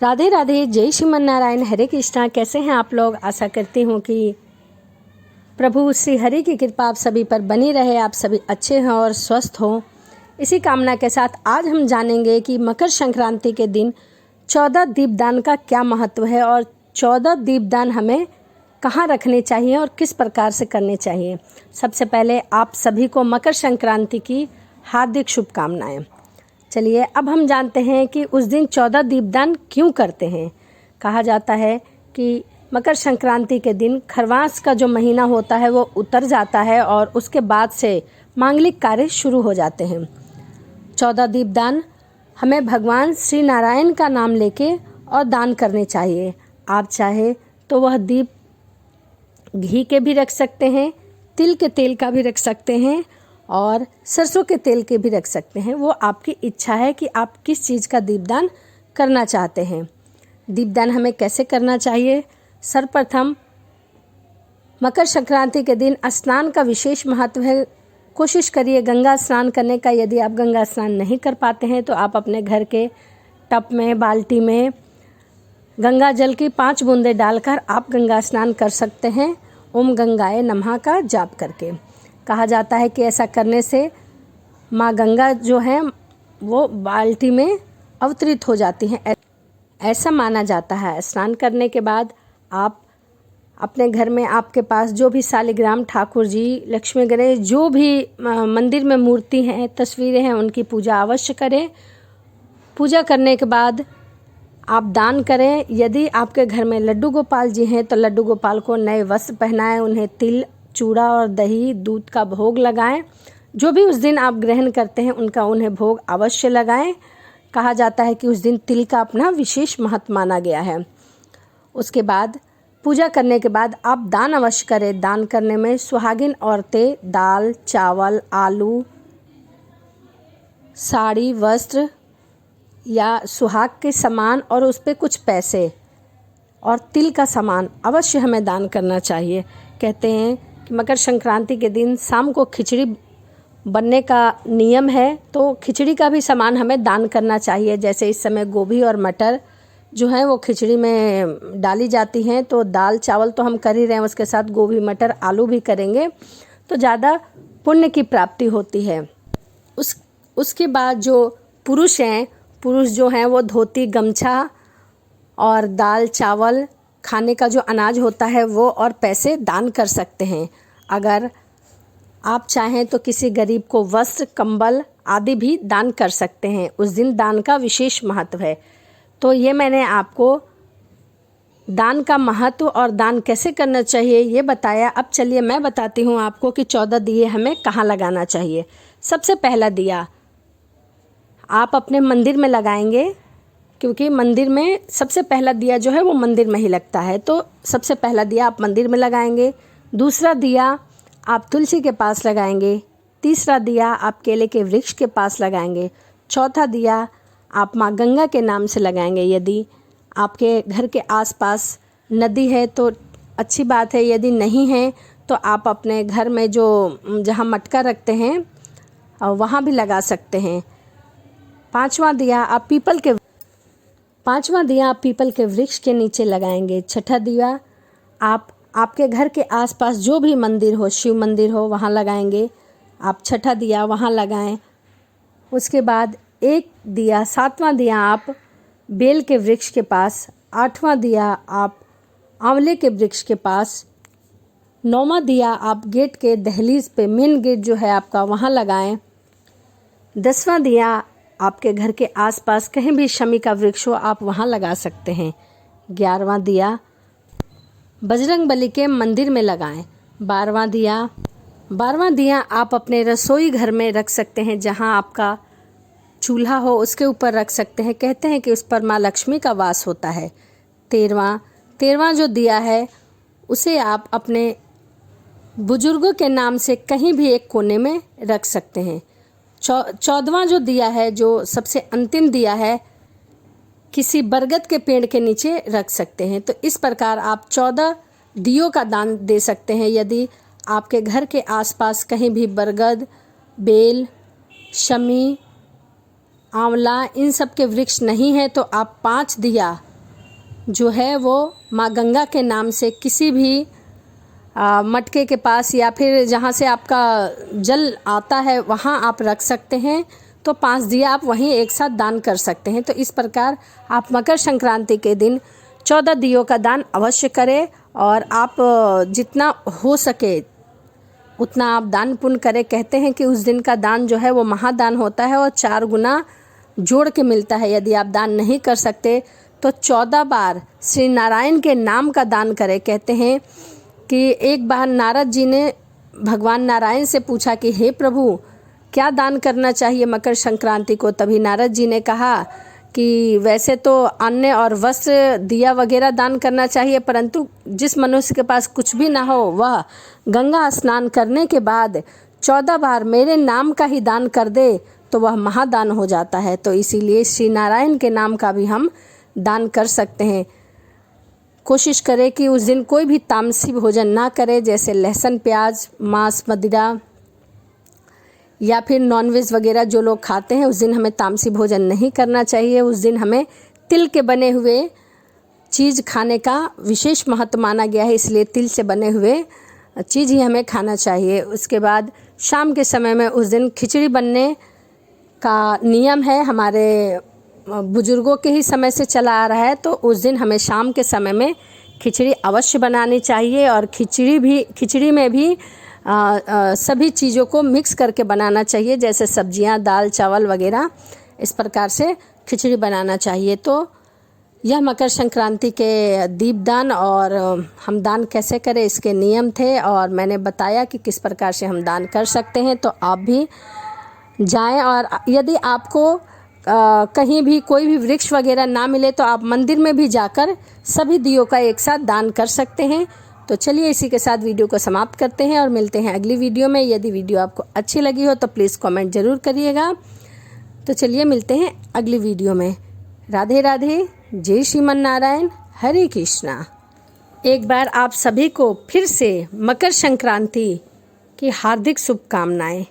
राधे राधे, जय श्रीमन नारायण, हरे कृष्णा। कैसे हैं आप लोग? आशा करती हूँ कि प्रभु श्री हरि की कृपा आप सभी पर बनी रहे, आप सभी अच्छे हों और स्वस्थ हों। इसी कामना के साथ आज हम जानेंगे कि मकर संक्रांति के दिन 14 दीपदान का क्या महत्व है और 14 दीपदान हमें कहाँ रखने चाहिए और किस प्रकार से करने चाहिए। सबसे पहले आप सभी को मकर संक्रांति की हार्दिक शुभकामनाएं। चलिए अब हम जानते हैं कि उस दिन 14 दीपदान क्यों करते हैं। कहा जाता है कि मकर संक्रांति के दिन खरवास का जो महीना होता है वो उतर जाता है और उसके बाद से मांगलिक कार्य शुरू हो जाते हैं। 14 दीपदान हमें भगवान श्री नारायण का नाम लेके और दान करने चाहिए। आप चाहे तो वह दीप घी के भी रख सकते हैं, तिल के तेल का भी रख सकते हैं और सरसों के तेल के भी रख सकते हैं। वो आपकी इच्छा है कि आप किस चीज़ का दीपदान करना चाहते हैं। दीपदान हमें कैसे करना चाहिए। सर्वप्रथम मकर संक्रांति के दिन स्नान का विशेष महत्व है। कोशिश करिए गंगा स्नान करने का। यदि आप गंगा स्नान नहीं कर पाते हैं तो आप अपने घर के टब में, बाल्टी में गंगा जल की 5 बूंदें डालकर आप गंगा स्नान कर सकते हैं, ओम गंगाए नमः का जाप करके। कहा जाता है कि ऐसा करने से माँ गंगा जो है वो बाल्टी में अवतरित हो जाती हैं, ऐसा माना जाता है। स्नान करने के बाद आप अपने घर में आपके पास जो भी शालिग्राम ठाकुर जी, लक्ष्मी गणेश, जो भी मंदिर में मूर्ति हैं, तस्वीरें हैं, उनकी पूजा अवश्य करें। पूजा करने के बाद आप दान करें। यदि आपके घर में लड्डू गोपाल जी हैं तो लड्डू गोपाल को नए वस्त्र पहनाएं, उन्हें तिल, चूड़ा और दही, दूध का भोग लगाएं। जो भी उस दिन आप ग्रहण करते हैं उनका उन्हें भोग अवश्य लगाएं। कहा जाता है कि उस दिन तिल का अपना विशेष महत्व माना गया है। उसके बाद पूजा करने के बाद आप दान अवश्य करें। दान करने में सुहागिन औरतें दाल, चावल, आलू, साड़ी, वस्त्र या सुहाग के सामान और उस पर कुछ पैसे और तिल का सामान अवश्य हमें दान करना चाहिए। कहते हैं कि मकर संक्रांति के दिन शाम को खिचड़ी बनने का नियम है, तो खिचड़ी का भी सामान हमें दान करना चाहिए। जैसे इस समय गोभी और मटर जो है वो खिचड़ी में डाली जाती हैं, तो दाल चावल तो हम कर ही रहे हैं, उसके साथ गोभी, मटर, आलू भी करेंगे तो ज़्यादा पुण्य की प्राप्ति होती है। उसके बाद जो पुरुष हैं, पुरुष जो हैं वो धोती, गमछा और दाल, चावल, खाने का जो अनाज होता है वो और पैसे दान कर सकते हैं। अगर आप चाहें तो किसी गरीब को वस्त्र, कंबल आदि भी दान कर सकते हैं। उस दिन दान का विशेष महत्व है। तो ये मैंने आपको दान का महत्व और दान कैसे करना चाहिए ये बताया। अब चलिए मैं बताती हूँ आपको कि 14 दिए हमें कहाँ लगाना चाहिए। सबसे पहला दिया आप अपने मंदिर में लगाएंगे, क्योंकि मंदिर में सबसे पहला दिया जो है वो मंदिर में ही लगता है, तो सबसे पहला दिया आप मंदिर में लगाएंगे। दूसरा दिया आप तुलसी के पास लगाएंगे। तीसरा दिया आप केले के वृक्ष के पास लगाएंगे। चौथा दिया आप माँ गंगा के नाम से लगाएंगे। यदि आपके घर के आसपास नदी है तो अच्छी बात है, यदि नहीं है तो आप अपने घर में जो जहाँ मटका रखते हैं वहाँ भी लगा सकते हैं। पांचवा दिया आप पीपल के वृक्ष के नीचे लगाएंगे। छठा दिया आप आपके घर के आसपास जो भी मंदिर हो, शिव मंदिर हो, वहाँ लगाएंगे। आप छठा दिया वहाँ लगाएं। उसके बाद एक दिया, 7वां दिया आप बेल के वृक्ष के पास, 8वां दिया आप आंवले के वृक्ष के पास, 9वां दिया आप गेट के दहलीज पे, मेन गेट जो है आपका, वहाँ लगाएं। 10वां दिया आपके घर के आसपास कहीं भी शमी का वृक्ष हो आप वहाँ लगा सकते हैं। 11वां दिया बजरंगबली के मंदिर में लगाएं। 12वां दिया आप अपने रसोई घर में रख सकते हैं, जहाँ आपका चूल्हा हो उसके ऊपर रख सकते हैं। कहते हैं कि उस पर माँ लक्ष्मी का वास होता है। 13वां जो दिया है उसे आप अपने बुजुर्गों के नाम से कहीं भी एक कोने में रख सकते हैं। 14वां जो दिया है, जो सबसे अंतिम दिया है, किसी बरगद के पेड़ के नीचे रख सकते हैं। तो इस प्रकार आप 14 दियों का दान दे सकते हैं। यदि आपके घर के आसपास कहीं भी बरगद, बेल, शमी, आंवला इन सब के वृक्ष नहीं है तो आप 5 दिया जो है वो माँ गंगा के नाम से किसी भी मटके के पास या फिर जहाँ से आपका जल आता है वहाँ आप रख सकते हैं। तो 5 दिया आप वहीं एक साथ दान कर सकते हैं। तो इस प्रकार आप मकर संक्रांति के दिन 14 दियों का दान अवश्य करें और आप जितना हो सके उतना आप दान पुण्य करें। कहते हैं कि उस दिन का दान जो है वो महादान होता है और 4 गुना जोड़ के मिलता है। यदि आप दान नहीं कर सकते तो 14 बार श्री नारायण के नाम का दान करें। कहते हैं कि एक बार नारद जी ने भगवान नारायण से पूछा कि हे प्रभु, क्या दान करना चाहिए मकर संक्रांति को। तभी नारद जी ने कहा कि वैसे तो अन्न और वस्त्र दिया वगैरह दान करना चाहिए, परंतु जिस मनुष्य के पास कुछ भी ना हो वह गंगा स्नान करने के बाद 14 बार मेरे नाम का ही दान कर दे तो वह महादान हो जाता है। तो इसीलिए श्री नारायण के नाम का भी हम दान कर सकते हैं। कोशिश करें कि उस दिन कोई भी तामसी भोजन ना करें, जैसे लहसुन, प्याज, मांस, मदिरा या फिर नॉनवेज वगैरह जो लोग खाते हैं उस दिन हमें तामसी भोजन नहीं करना चाहिए। उस दिन हमें तिल के बने हुए चीज़ खाने का विशेष महत्व माना गया है, इसलिए तिल से बने हुए चीज़ ही हमें खाना चाहिए। उसके बाद शाम के समय में उस दिन खिचड़ी बनने का नियम है, हमारे बुजुर्गों के ही समय से चला आ रहा है। तो उस दिन हमें शाम के समय में खिचड़ी अवश्य बनानी चाहिए और खिचड़ी में भी सभी चीज़ों को मिक्स करके बनाना चाहिए, जैसे सब्जियां, दाल, चावल वगैरह, इस प्रकार से खिचड़ी बनाना चाहिए। तो यह मकर संक्रांति के दीपदान और हम दान कैसे करें इसके नियम थे और मैंने बताया कि किस प्रकार से हम दान कर सकते हैं। तो आप भी जाएं और यदि आपको कहीं भी कोई भी वृक्ष वगैरह ना मिले तो आप मंदिर में भी जाकर सभी दियों का एक साथ दान कर सकते हैं। तो चलिए इसी के साथ वीडियो को समाप्त करते हैं और मिलते हैं अगली वीडियो में। यदि वीडियो आपको अच्छी लगी हो तो प्लीज़ कमेंट ज़रूर करिएगा। तो चलिए मिलते हैं अगली वीडियो में। राधे राधे, जय श्रीमन नारायण, हरे कृष्णा। एक बार आप सभी को फिर से मकर संक्रांति की हार्दिक शुभकामनाएं।